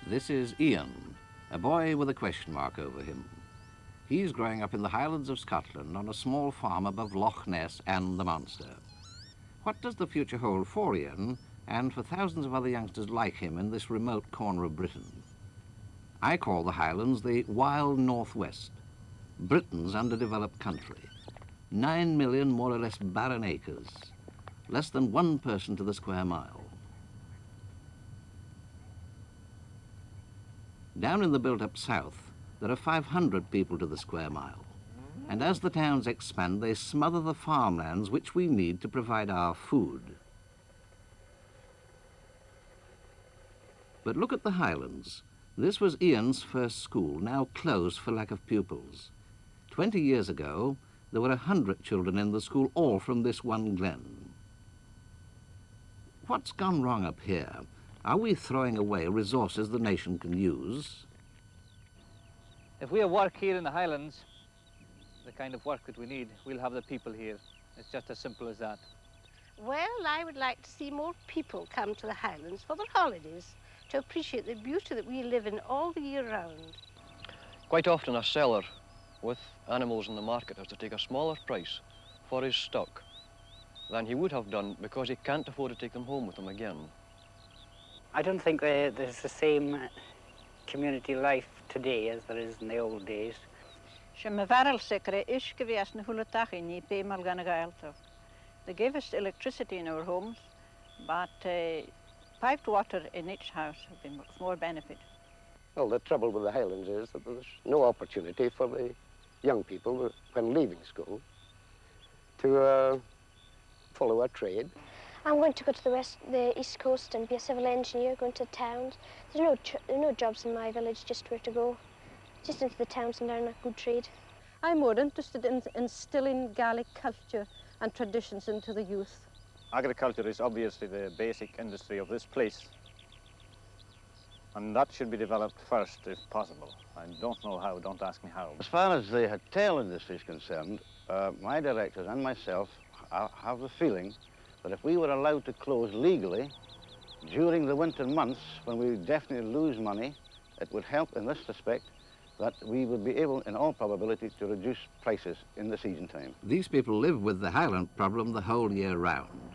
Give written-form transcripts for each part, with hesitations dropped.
This is Ian, a boy with a question mark over him. He's growing up in the Highlands of Scotland on a small farm above Loch Ness and the Munster. What does the future hold for Ian and for thousands of other youngsters like him in this remote corner of Britain? I call the Highlands the wild northwest, Britain's underdeveloped country. 9 million more or less barren acres, less than one person to the square mile. Down in the built-up south, there are 500 people to the square mile. And as the towns expand, they smother the farmlands which we need to provide our food. But look at the Highlands. This was Ian's first school, now closed for lack of pupils. 20 years ago, there were 100 children in the school, all from this one glen. What's gone wrong up here? Are we throwing away resources the nation can use? If we have work here in the Highlands, the kind of work that we need, we'll have the people here. It's just as simple as that. Well, I would like to see more people come to the Highlands for their holidays to appreciate the beauty that we live in all the year round. Quite often a seller with animals in the market has to take a smaller price for his stock than he would have done because he can't afford to take them home with him again. I don't think there's the same community life today as there is in the old days. They gave us electricity in our homes, but piped water in each house would be of more benefit. Well, the trouble with the Highlands is that there's no opportunity for the young people, when leaving school, to follow a trade. I'm going to go to the East Coast and be a civil engineer, going to towns. There's no jobs in my village, just where to go. Just into the towns and learn a good trade. I'm more interested in instilling Gaelic culture and traditions into the youth. Agriculture is obviously the basic industry of this place. And that should be developed first, if possible. I don't know how, don't ask me how. As far as the hotel industry is concerned, my directors and myself have the feeling that if we were allowed to close legally during the winter months when we definitely lose money, it would help in this respect that we would be able, in all probability, to reduce prices in the season time. These people live with the Highland problem the whole year round.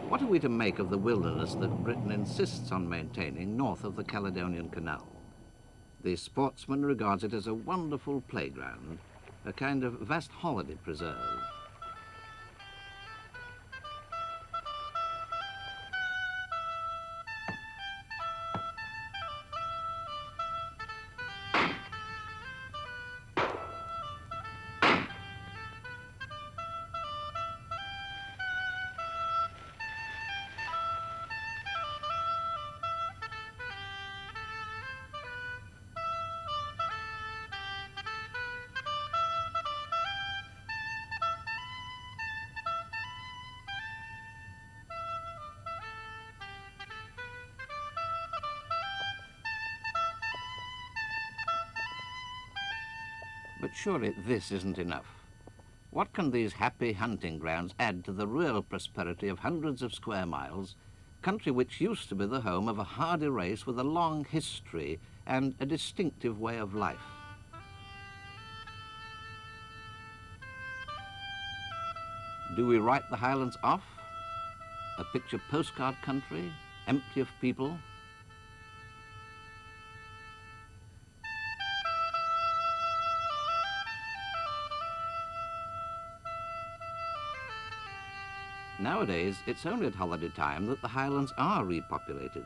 What are we to make of the wilderness that Britain insists on maintaining north of the Caledonian Canal? The sportsman regards it as a wonderful playground, a kind of vast holiday preserve. But surely this isn't enough. What can these happy hunting grounds add to the real prosperity of hundreds of square miles, country which used to be the home of a hardy race with a long history and a distinctive way of life? Do we write the Highlands off? A picture postcard country, empty of people? Nowadays, it's only at holiday time that the Highlands are repopulated.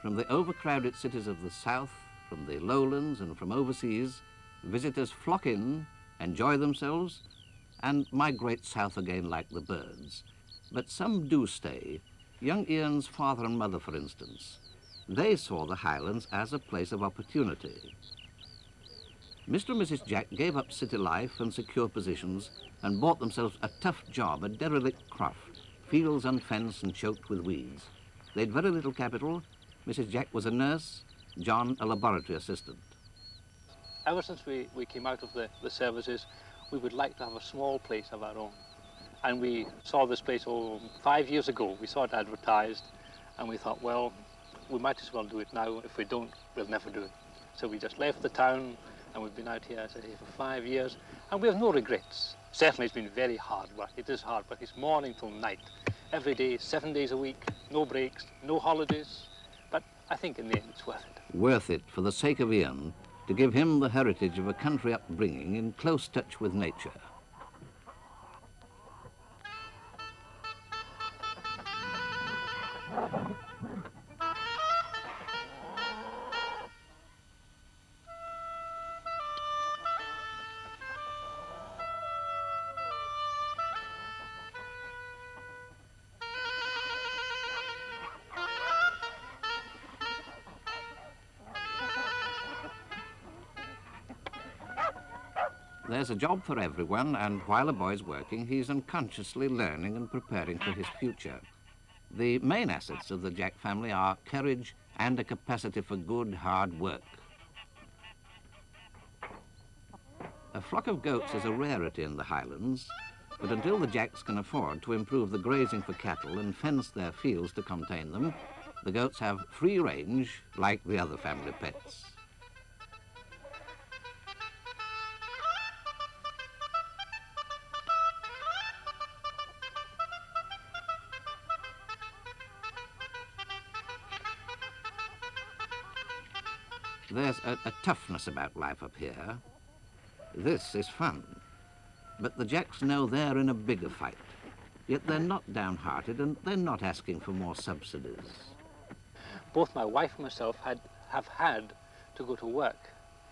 From the overcrowded cities of the south, from the lowlands and from overseas, visitors flock in, enjoy themselves, and migrate south again like the birds. But some do stay. Young Ian's father and mother, for instance. They saw the Highlands as a place of opportunity. Mr. and Mrs. Jack gave up city life and secure positions and bought themselves a tough job, a derelict croft, fields unfenced and choked with weeds. They'd very little capital. Mrs. Jack was a nurse, John a laboratory assistant. Ever since we came out of the services, we would like to have a small place of our own. And we saw this place 5 years ago. We saw it advertised and we thought, well, we might as well do it now. If we don't, we'll never do it. So we just left the town, and we've been out here, as I say, for 5 years, and we have no regrets. Certainly it's been very hard work. It is hard work. It's morning till night. Every day, 7 days a week, no breaks, no holidays. But I think in the end it's worth it. Worth it for the sake of Ian, to give him the heritage of a country upbringing in close touch with nature. There's a job for everyone, and while a boy's working, he's unconsciously learning and preparing for his future. The main assets of the Jack family are courage and a capacity for good, hard work. A flock of goats is a rarity in the Highlands, but until the Jacks can afford to improve the grazing for cattle and fence their fields to contain them, the goats have free range like the other family pets. There's a toughness about life up here. This is fun. But the Jacks know they're in a bigger fight. Yet they're not downhearted, and they're not asking for more subsidies. Both my wife and myself have had to go to work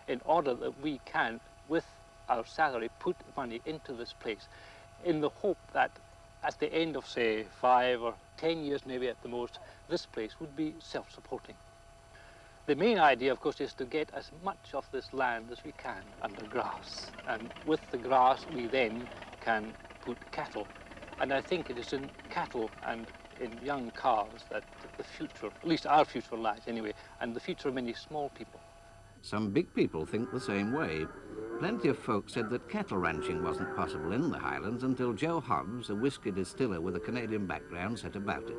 in order that we can, with our salary, put money into this place in the hope that at the end of, say, 5 or 10 years, maybe at the most, this place would be self-supporting. The main idea, of course, is to get as much of this land as we can under grass. And with the grass, we then can put cattle. And I think it is in cattle and in young calves that the future, at least our future, lies anyway, and the future of many small people. Some big people think the same way. Plenty of folk said that cattle ranching wasn't possible in the Highlands until Joe Hobbs, a whiskey distiller with a Canadian background, set about it.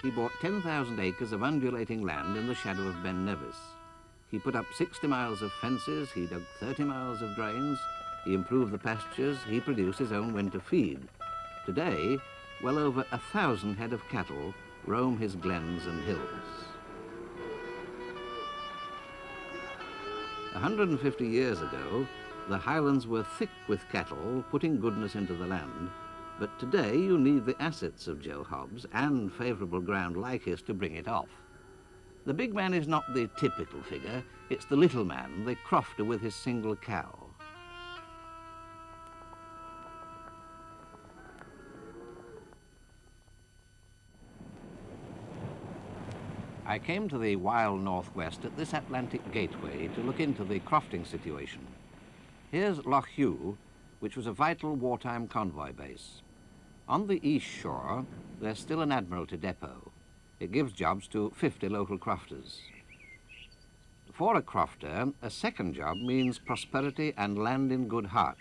He bought 10,000 acres of undulating land in the shadow of Ben Nevis. He put up 60 miles of fences, he dug 30 miles of drains, he improved the pastures, he produced his own winter feed. Today, well over 1,000 head of cattle roam his glens and hills. 150 years ago, the Highlands were thick with cattle, putting goodness into the land. But today you need the assets of Joe Hobbs and favourable ground like his to bring it off. The big man is not the typical figure, it's the little man, the crofter with his single cow. I came to the wild northwest at this Atlantic gateway to look into the crofting situation. Here's Loch Hugh, which was a vital wartime convoy base. On the east shore, there's still an Admiralty depot. It gives jobs to 50 local crofters. For a crofter, a second job means prosperity and land in good heart.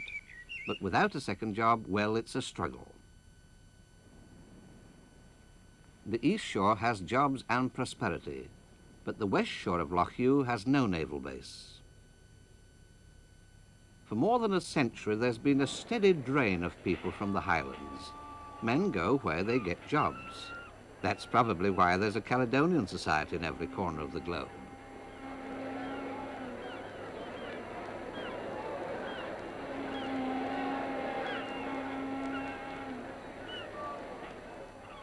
But without a second job, well, it's a struggle. The east shore has jobs and prosperity, but the west shore of Loch Hugh has no naval base. For more than a century, there's been a steady drain of people from the Highlands. Men go where they get jobs. That's probably why there's a Caledonian Society in every corner of the globe.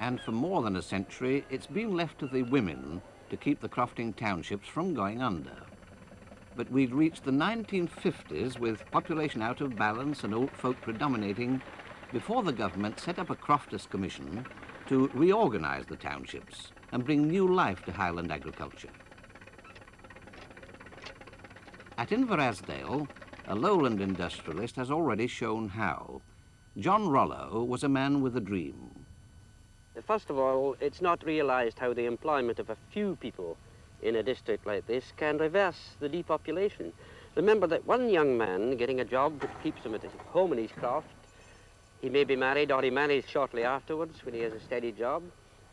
And for more than a century, it's been left to the women to keep the crofting townships from going under. But we'd reached the 1950s with population out of balance and old folk predominating before the government set up a Crofters Commission to reorganize the townships and bring new life to Highland agriculture. At Inverasdale, a lowland industrialist has already shown how. John Rollo was a man with a dream. First of all, it's not realized how the employment of a few people in a district like this can reverse the depopulation. Remember that one young man getting a job which keeps him at his home in his croft, He may be married or he marries shortly afterwards when he has a steady job.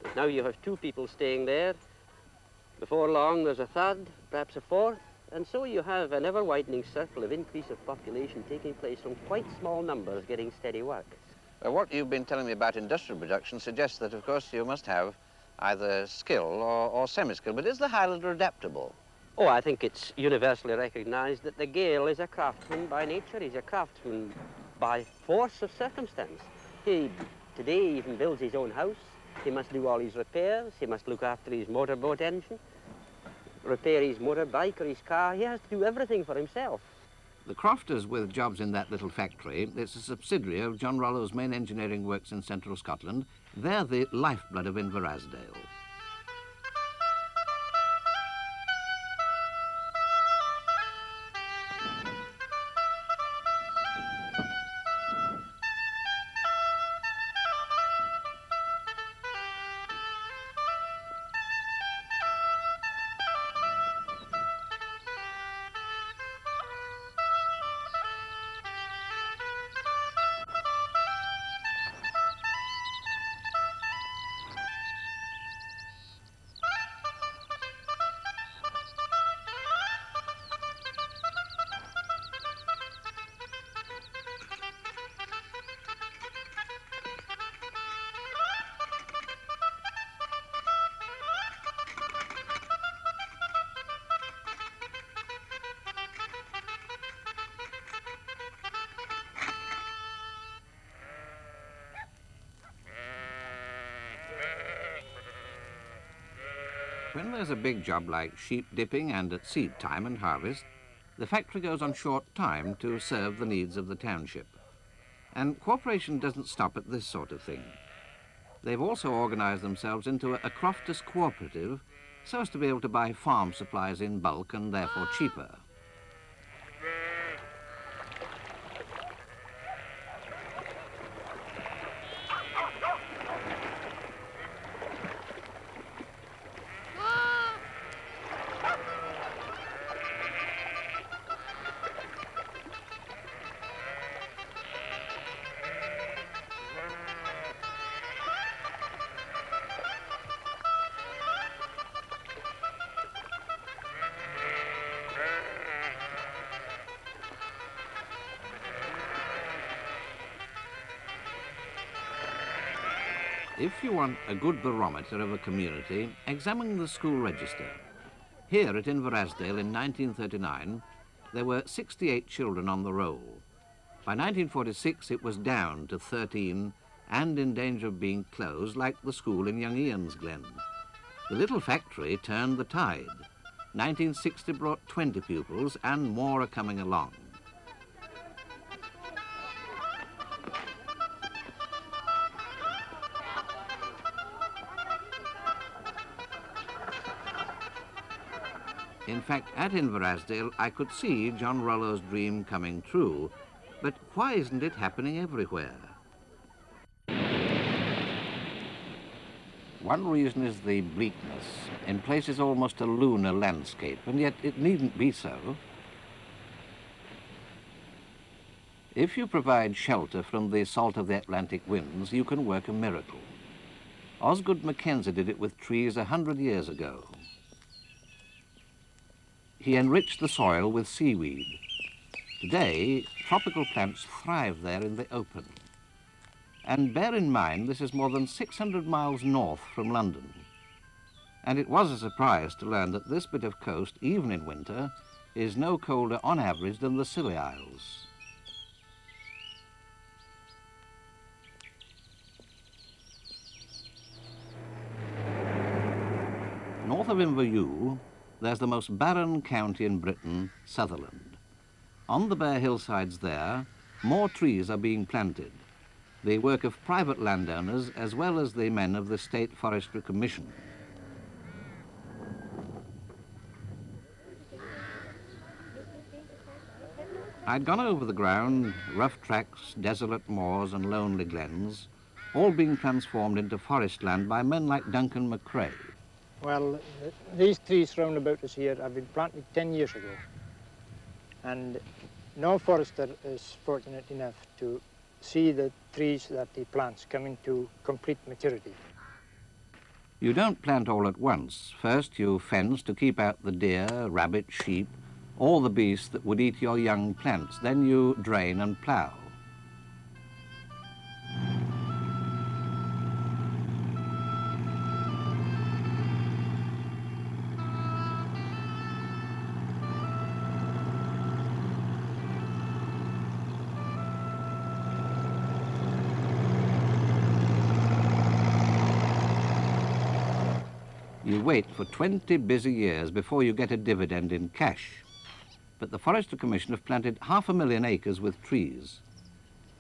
But now you have two people staying there. Before long there's a third, perhaps a fourth, and so you have an ever-widening circle of increase of population taking place from quite small numbers getting steady work. What you've been telling me about industrial production suggests that, of course, you must have either skill or semi-skill, but is the Highlander adaptable? Oh, I think it's universally recognised that the Gael is a craftsman by nature. He's a craftsman by force of circumstance. He today even builds his own house. He must do all his repairs. He must look after his motorboat engine, repair his motorbike or his car. He has to do everything for himself. The crofters with jobs in that little factory, it's a subsidiary of John Rollo's main engineering works in central Scotland. They're the lifeblood of Inverasdale. When there's a big job like sheep dipping and at seed time and harvest, the factory goes on short time to serve the needs of the township. And cooperation doesn't stop at this sort of thing. They've also organised themselves into a crofters cooperative so as to be able to buy farm supplies in bulk and therefore cheaper. If you want a good barometer of a community, examine the school register. Here at Inverasdale in 1939, there were 68 children on the roll. By 1946, it was down to 13 and in danger of being closed, like the school in Young Ian's Glen. The little factory turned the tide. 1960 brought 20 pupils, and more are coming along. In fact, at Inverasdale, I could see John Rollo's dream coming true. But why isn't it happening everywhere? One reason is the bleakness. In places almost a lunar landscape, and yet it needn't be so. If you provide shelter from the salt of the Atlantic winds, you can work a miracle. Osgood Mackenzie did it with trees 100 years ago. He enriched the soil with seaweed. Today, tropical plants thrive there in the open. And bear in mind, this is more than 600 miles north from London. And it was a surprise to learn that this bit of coast, even in winter, is no colder on average than the Scilly Isles. North of Inverewe, there's the most barren county in Britain, Sutherland. On the bare hillsides there, more trees are being planted, the work of private landowners as well as the men of the State Forestry Commission. I'd gone over the ground, rough tracks, desolate moors and lonely glens, all being transformed into forest land by men like Duncan MacRae. Well, these trees round about us here have been planted 10 years ago. And no forester is fortunate enough to see the trees that he plants come into complete maturity. You don't plant all at once. First you fence to keep out the deer, rabbit, sheep, all the beasts that would eat your young plants. Then you drain and plough. You wait for 20 busy years before you get a dividend in cash. But the Forestry Commission have planted 500,000 acres with trees.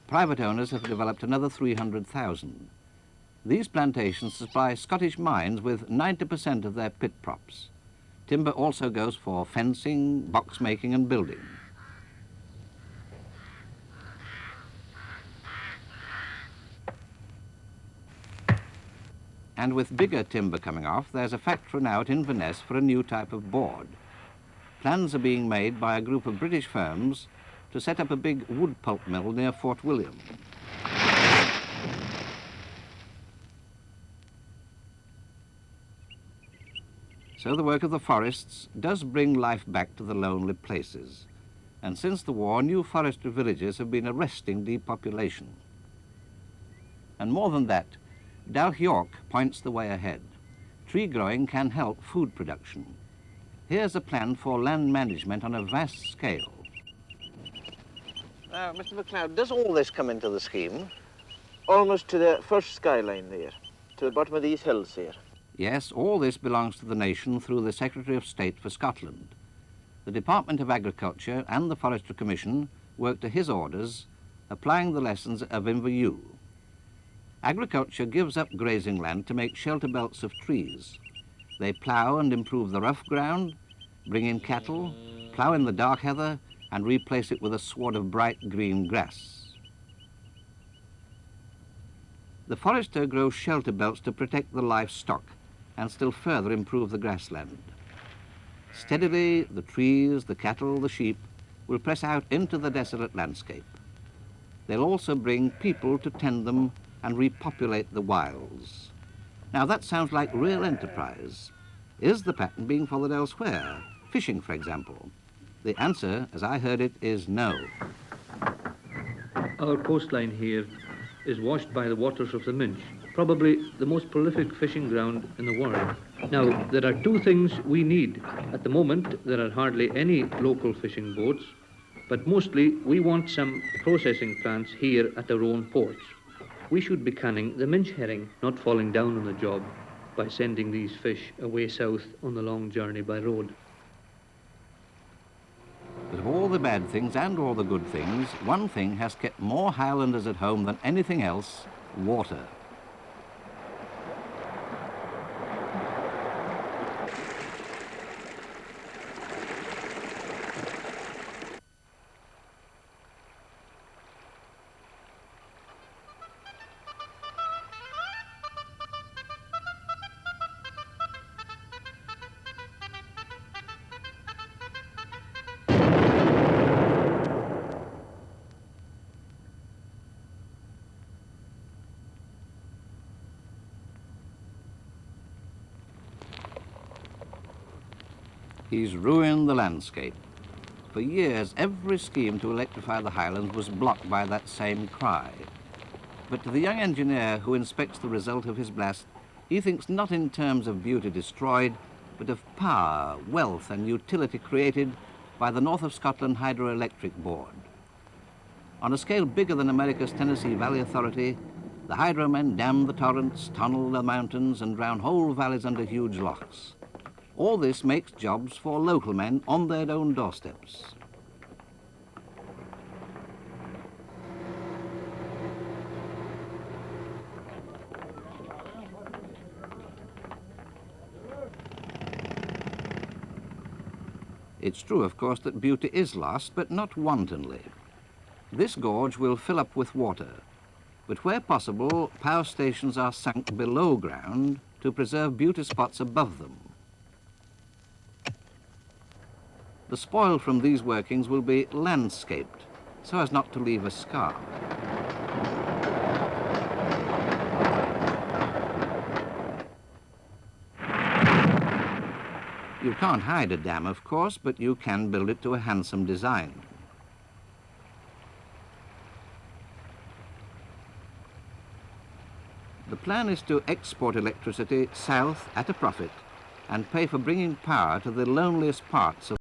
Private owners have developed another 300,000. These plantations supply Scottish mines with 90% of their pit props. Timber also goes for fencing, box making and building. And with bigger timber coming off, there's a factory now at Inverness for a new type of board. Plans are being made by a group of British firms to set up a big wood pulp mill near Fort William. So the work of the forests does bring life back to the lonely places. And since the war, new forestry villages have been arresting depopulation. And more than that, Dalhyork points the way ahead. Tree growing can help food production. Here's a plan for land management on a vast scale. Now, Mr. MacLeod, does all this come into the scheme? Almost to the first skyline there, to the bottom of these hills here. Yes, all this belongs to the nation through the Secretary of State for Scotland. The Department of Agriculture and the Forestry Commission work to his orders, applying the lessons of Inverewe. Agriculture gives up grazing land to make shelter belts of trees. They plough and improve the rough ground, bring in cattle, plough in the dark heather, and replace it with a sward of bright green grass. The forester grows shelter belts to protect the livestock and still further improve the grassland. Steadily, the trees, the cattle, the sheep will press out into the desolate landscape. They'll also bring people to tend them and repopulate the wilds. Now that sounds like real enterprise. Is the pattern being followed elsewhere? Fishing, for example. The answer, as I heard it, is no. Our coastline here is washed by the waters of the Minch, probably the most prolific fishing ground in the world. Now, there are two things we need. At the moment, there are hardly any local fishing boats, but mostly we want some processing plants here at our own ports. We should be canning the Minch herring, not falling down on the job by sending these fish away south on the long journey by road. But of all the bad things and all the good things, one thing has kept more Highlanders at home than anything else: water. He's ruined the landscape. For years, every scheme to electrify the Highlands was blocked by that same cry. But to the young engineer who inspects the result of his blast, he thinks not in terms of beauty destroyed, but of power, wealth and utility created by the North of Scotland Hydroelectric Board. On a scale bigger than America's Tennessee Valley Authority, the hydro men dam the torrents, tunnel the mountains and drown whole valleys under huge lochs. All this makes jobs for local men on their own doorsteps. It's true, of course, that beauty is lost, but not wantonly. This gorge will fill up with water, but where possible, power stations are sunk below ground to preserve beauty spots above them. The spoil from these workings will be landscaped, so as not to leave a scar. You can't hide a dam, of course, but you can build it to a handsome design. The plan is to export electricity south at a profit and pay for bringing power to the loneliest parts of